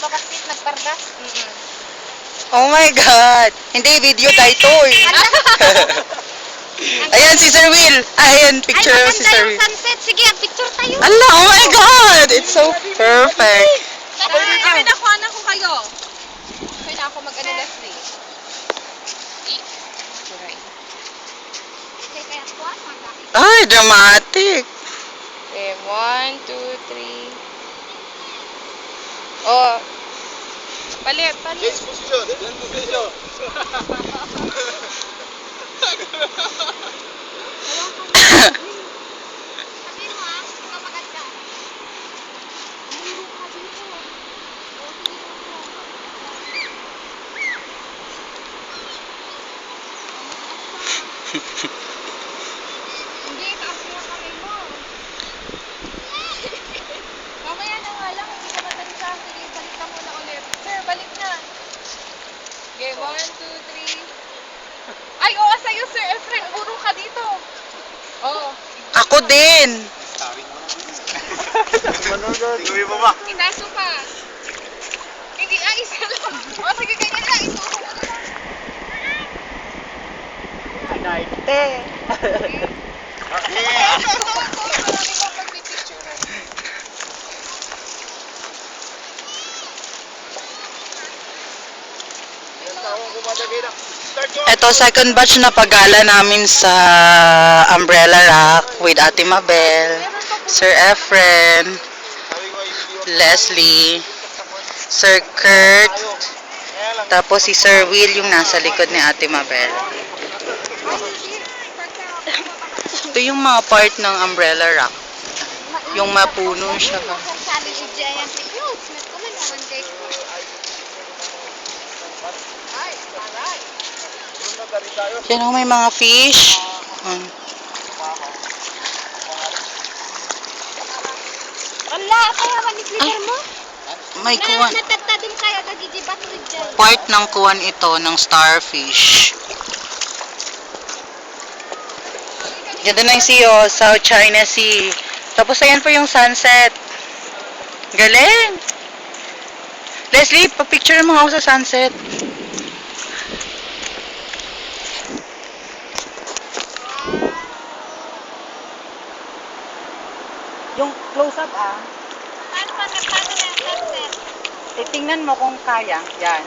Bakit nagparda? Oh my God! Hindi, video tayo to eh. Ayan si Sir Will. Ayan, Ay, picture mo si maganda Sir yung Will. sunset. Sige, picture tayo. Ala, oh my God! It's so perfect. Ay, nakuha na ko kayo. Okay na ako mag-ano, Leslie. Okay, kaya kuha, mag-akit. Ay, dramatic. Okay, 1, 2, 3. Oh. Palit. Change position. Change position. Sabi mo ikaw maganda. Umuro ka dito. Hindi, taas mo yung kamay mo. Mamaya na nga lang, hindi ka matalisa. Sige, balik ka muna ulit. Sir, balik na. Okay, 1, 2, 3. Ay, oo, sa'yo, Sir Efren. Umuro ka dito. Oo. Ako din. Tingnan mo ba? Itaso pa. Hindi, isa lang. O, sige, ganyan lang. Ituro mo na lang. Anarte. Marami kang pagpipicturean. Ito, second batch na pagala namin sa Umbrella Rock with Ate Mabel, Sir Efren, Leslie, Sir Kurt, tapos si Sir Will yung nasa likod ni Ate Mabel. Ito yung mga part ng Umbrella Rock. Yung mapuno siya. Sabi si Jaya, cute. Nagkuman naman kay Yan oh, may mga fish. Ala, kaya man ni slipper mo? May kuwan. Natagtadin kayo, nagigibat rin dyan. Part ng kuwan ito, ng starfish. Ganda na yung sea, oh, South China Sea. Tapos ayan po yung sunset. Galing! Leslie, pa-picture mo ako sa sunset. Yung close-up Paano na yung sunset? Titingnan mo kung kaya. Yan.